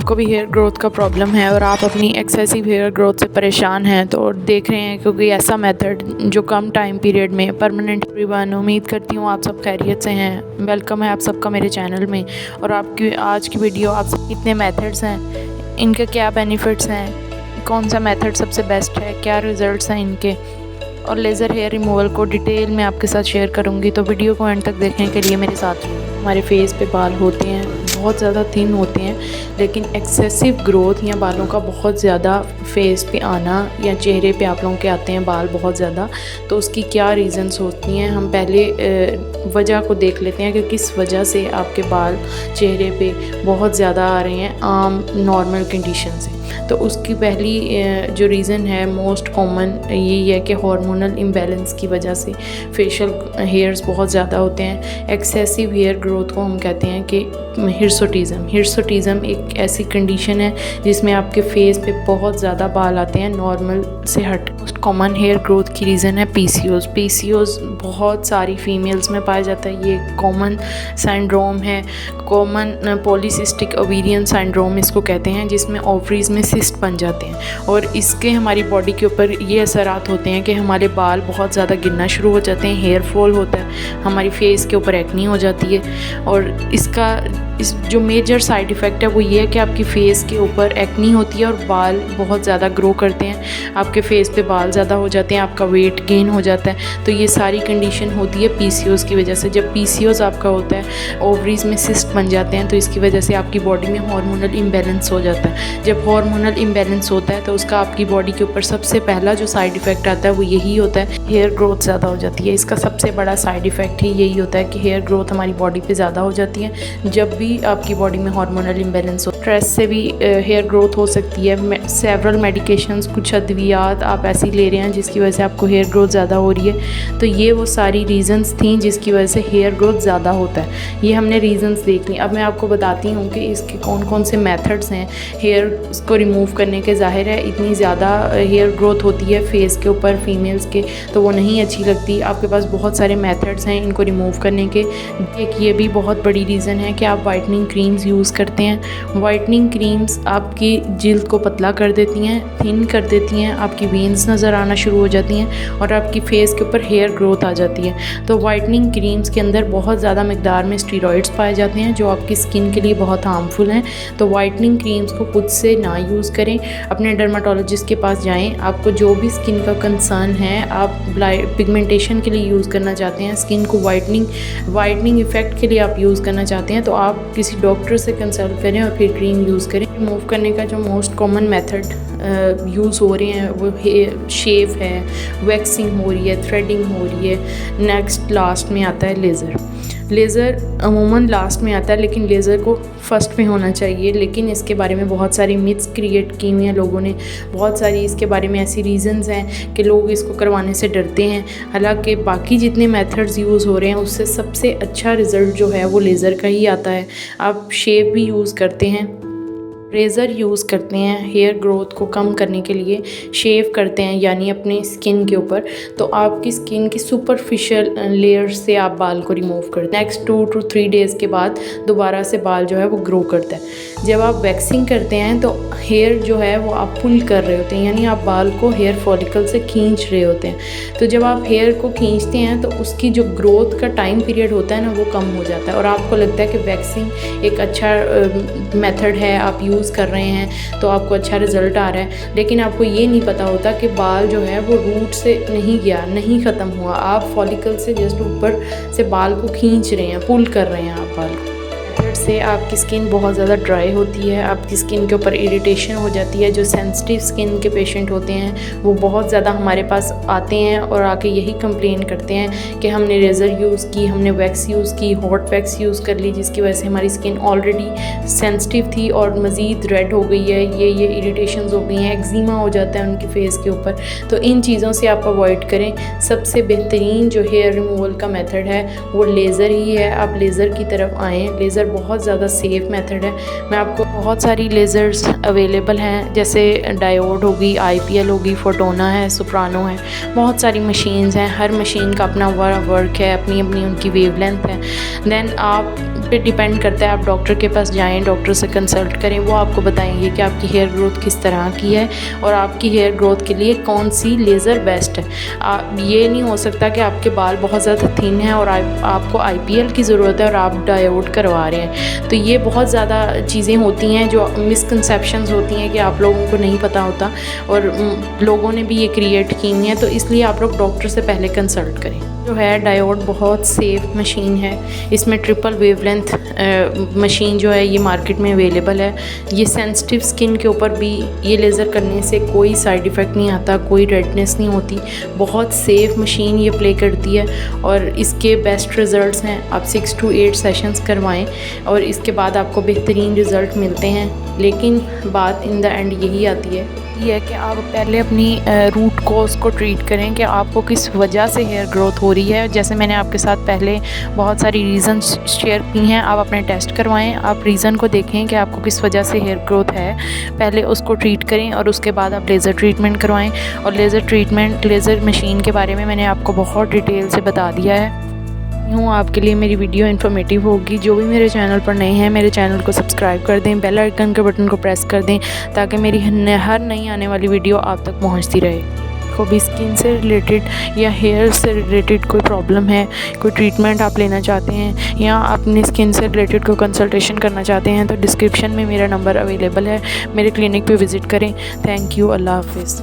आपको भी hair growth का प्रॉब्लम है और आप अपनी एक्सेसिव हेयर ग्रोथ से परेशान हैं तो देख रहे हैं क्योंकि ऐसा मेथड जो कम टाइम पीरियड में परमानेंट बन। उम्मीद करती हूँ आप सब खैरियत से हैं। वेलकम है आप सबका मेरे चैनल में। और आपकी आज की वीडियो आप सब कितने मेथड्स हैं, इनके क्या बेनिफिट्स हैं, कौन सा मेथड सबसे बेस्ट है, क्या रिज़ल्ट्स हैं इनके, और लेज़र हेयर रिमूवल को डिटेल में आपके साथ शेयर करूँगी। तो वीडियो को एंड तक देखने के लिए मेरे साथ रहिए। हमारे फेस पे बाल होते हैं, बहुत ज़्यादा थिन होते हैं, लेकिन एक्सेसिव ग्रोथ या बालों का बहुत ज़्यादा फेस पे आना या चेहरे पे आप लोगों के आते हैं बाल बहुत ज़्यादा, तो उसकी क्या रीज़न्स होती हैं। हम पहले वजह को देख लेते हैं कि किस वजह से आपके बाल चेहरे पे बहुत ज़्यादा आ रहे हैं आम नॉर्मल कंडीशन से। तो उसकी पहली जो रीज़न है मोस्ट कॉमन यही है कि हार्मोनल इम्बैलेंस की वजह से फेशियल हेयर्स बहुत ज़्यादा होते हैं। एक्सेसिव हेयर ग्रोथ को हम कहते हैं कि हिर्सुटिज़म एक ऐसी कंडीशन है जिसमें आपके फेस पे बहुत ज़्यादा बाल आते हैं नॉर्मल से हट। मोस्ट कॉमन हेयर ग्रोथ की रीज़न है पीसीओज़ बहुत सारी फीमेल्स में पाया जाता है। ये कॉमन सिंड्रोम है, कॉमन पॉलीसिस्टिक ओवेरियन सिंड्रोम इसको कहते हैं, जिसमें ओवरीज में सिस्ट बन जाते हैं और इसके हमारी बॉडी के ऊपर ये असरात होते हैं कि हमारे बाल बहुत ज़्यादा गिरना शुरू हो जाते हैं, हेयर फॉल होता है, हमारी फेस के ऊपर एक्नी हो जाती है। और इसका जो मेजर साइड इफ़ेक्ट है वो ये है कि आपकी फ़ेस के ऊपर एक्नी होती है और बाल बहुत ज़्यादा ग्रो करते हैं, आपके फेस पे बाल ज़्यादा हो जाते हैं, आपका वेट गेन हो जाता है। तो ये सारी कंडीशन होती है पीसीओज़ की वजह से। जब पीसीओज़ आपका होता है, ओवरीज में सिस्ट बन जाते हैं, तो इसकी वजह से आपकी बॉडी में हार्मोनल इम्बैलेंस हो जाता है। जब हार्मोनल इम्बैलेंस होता है तो उसका आपकी बॉडी के ऊपर सबसे पहला जो साइड इफ़ेक्ट आता है वो यही होता है, हेयर ग्रोथ ज़्यादा हो जाती है। इसका सबसे बड़ा साइड इफ़ेक्ट ही यही होता है कि हेयर ग्रोथ हमारी बॉडी पे ज़्यादा हो जाती है। जब भी आपकी बॉडी में हार्मोनल इम्बैलेंस हो, स्ट्रेस से भी हेयर ग्रोथ हो सकती है। सेवरल मेडिकेशंस, कुछ अद्वियात आप ऐसी ले रहे हैं जिसकी वजह से आपको हेयर ग्रोथ ज़्यादा हो रही है। तो ये वो सारी रीज़न्स थी जिसकी वजह से हेयर ग्रोथ ज़्यादा होता है। ये हमने रीज़न्स देख ली। अब मैं आपको बताती हूँ कि इसके कौन कौन से मेथड्स हैं हेयर को रिमूव करने के। ज़ाहिर है इतनी ज़्यादा हेयर ग्रोथ होती है फेस के ऊपर फीमेल्स के, तो वो नहीं अच्छी लगती। आपके पास बहुत सारे मेथड्स हैं इनको रिमूव करने के। एक ये भी बहुत बड़ी रीज़न है कि आप वाइटनिंग क्रीम्स यूज़ करते हैं। वाइटनिंग क्रीम्स आपकी जिल्द को पतला कर देती हैं, थिन कर देती हैं, आपकी वेन्स नज़र आना शुरू हो जाती हैं और आपकी फेस के ऊपर हेयर ग्रोथ आ जाती है। तो वाइटनिंग क्रीम्स के अंदर बहुत ज़्यादा मिकदार में स्टीरॉइड्स पाए जाते हैं जो आपकी स्किन के लिए बहुत हार्मफुल हैं। तो वाइटनिंग क्रीम्स को खुद से ना यूज़ करें, अपने डर्माटोलॉजिस्ट के पास जाएं। आपको जो भी स्किन का कंसर्न है, आप पिगमेंटेशन के लिए यूज़ करना चाहते हैं, स्किन को वाइटनिंग इफ़ेक्ट के लिए आप यूज़ करना चाहते हैं, तो आप किसी डॉक्टर से कंसल्ट करें और फिर क्रीम यूज़ करें। रिमूव करने का जो मोस्ट कॉमन मेथड यूज़ हो रहे हैं वो शेव है, वैक्सिंग हो रही है, थ्रेडिंग हो रही है। नेक्स्ट लास्ट में आता है लेज़र अमूमन लास्ट में आता है, लेकिन लेज़र को फर्स्ट में होना चाहिए। लेकिन इसके बारे में बहुत सारी मिथ्स क्रिएट की हुई हैं लोगों ने। बहुत सारी इसके बारे में ऐसी रीज़न्स हैं कि लोग इसको करवाने से डरते हैं। हालांकि बाकी जितने मेथड्स यूज़ हो रहे हैं उससे सबसे अच्छा रिज़ल्ट जो है वो लेज़र का ही आता है। आप शेव भी यूज़ करते हैं, रेज़र यूज़ करते हैं हेयर ग्रोथ को कम करने के लिए, शेव करते हैं यानी अपने स्किन के ऊपर, तो आपकी स्किन की सुपरफिशियल लेयर से आप बाल को रिमूव करते हैं। नेक्स्ट 2 to 3 डेज़ के बाद दोबारा से बाल जो है वो ग्रो करता है। जब आप वैक्सिंग करते हैं तो हेयर जो है वो आप पुल कर रहे होते हैं, यानी आप बाल को हेयर फॉलिकल से खींच रहे होते हैं। तो जब आप हेयर को खींचते हैं तो उसकी जो ग्रोथ का टाइम पीरियड होता है ना वो कम हो जाता है और आपको लगता है कि वैक्सिंग एक अच्छा मेथड है, आप यूज़ कर रहे हैं तो आपको अच्छा रिज़ल्ट आ रहा है। लेकिन आपको ये नहीं पता होता कि बाल जो है वो रूट से नहीं गया, नहीं ख़त्म हुआ, आप फॉलिकल से जस्ट ऊपर से बाल को खींच रहे हैं, पुल कर रहे हैं आप बाल को। से आपकी स्किन बहुत ज़्यादा ड्राई होती है, आपकी स्किन के ऊपर इरिटेशन हो जाती है। जो सेंसिटिव स्किन के पेशेंट होते हैं वो बहुत ज़्यादा हमारे पास आते हैं और आके यही कंप्लेन करते हैं कि हमने रेज़र यूज़ की, हमने वैक्स यूज़ की, हॉट वैक्स यूज़ कर ली, जिसकी वजह से हमारी स्किन ऑलरेडी सेंसिटिव थी और मज़ीद रेड हो गई है, ये इरिटेशंस हो गई हैं, एक्जिमा हो जाता है उनकी फेस के ऊपर। तो इन चीज़ों से आप अवॉइड करें। सबसे बेहतरीन जो हेयर रिमूवल का मेथड है वो लेज़र ही है। आप लेज़र की तरफ आएँ। लेज़र बहुत ज़्यादा सेफ़ मेथड है। मैं आपको बहुत सारी लेज़र्स अवेलेबल हैं, जैसे डायोड होगी, IPL होगी, फोटोना है, सोप्रानो है, बहुत सारी मशीन्स हैं। हर मशीन का अपना वर्क है, अपनी अपनी उनकी वेवलेंथ है। देन आप पे डिपेंड करता है। आप डॉक्टर के पास जाएं, डॉक्टर से कंसल्ट करें, वो आपको बताएंगे कि आपकी हेयर ग्रोथ किस तरह की है और आपकी हेयर ग्रोथ के लिए कौन सी लेज़र बेस्ट है। ये नहीं हो सकता कि आपके बाल बहुत ज़्यादा थिन हैं और आपको IPL की ज़रूरत है और आप डायोड करवा रहे हैं। तो ये बहुत ज़्यादा चीज़ें होती हैं जो मिसकंसेप्शंस होती हैं कि आप लोगों को नहीं पता होता और लोगों ने भी ये क्रिएट की हुई हैं। तो इसलिए आप लोग डॉक्टर से पहले कंसल्ट करें। जो है डायोड बहुत सेफ़ मशीन है। इसमें ट्रिपल वेवलेंथ मशीन जो है ये मार्केट में अवेलेबल है। ये सेंसिटिव स्किन के ऊपर भी ये लेज़र करने से कोई साइड इफ़ेक्ट नहीं आता, कोई रेडनेस नहीं होती। बहुत सेफ़ मशीन ये प्ले करती है और इसके बेस्ट रिज़ल्ट्स हैं। आप 6 to 8 सेशंस करवाएं और इसके बाद आपको बेहतरीन रिज़ल्ट मिलते हैं। लेकिन बात इन द एंड यही आती है कि आप पहले अपनी रूट कॉज को ट्रीट करें कि आपको किस वजह से हेयर ग्रोथ हो रही है। जैसे मैंने आपके साथ पहले बहुत सारी रीज़न्स शेयर की हैं, आप अपने टेस्ट करवाएं, आप रीज़न को देखें कि आपको किस वजह से हेयर ग्रोथ है, पहले उसको ट्रीट करें और उसके बाद आप लेज़र ट्रीटमेंट करवाएं। और लेज़र मशीन के बारे में मैंने आपको बहुत डिटेल से बता दिया है। आपके लिए मेरी वीडियो इन्फॉर्मेटिव होगी। जो भी मेरे चैनल पर नए हैं, मेरे चैनल को सब्सक्राइब कर दें, बेल आइकन के बटन को प्रेस कर दें ताकि मेरी हर नई आने वाली वीडियो आप तक पहुंचती रहे। को भी स्किन से रिलेटेड या हेयर से रिलेटेड कोई प्रॉब्लम है, कोई ट्रीटमेंट आप लेना चाहते हैं या अपनी स्किन से रिलेटेड कोई कंसल्टेशन करना चाहते हैं तो डिस्क्रिप्शन में मेरा नंबर अवेलेबल है, मेरे क्लिनिक पे विज़िट करें। Thank you. अल्लाह हाफ़िज़।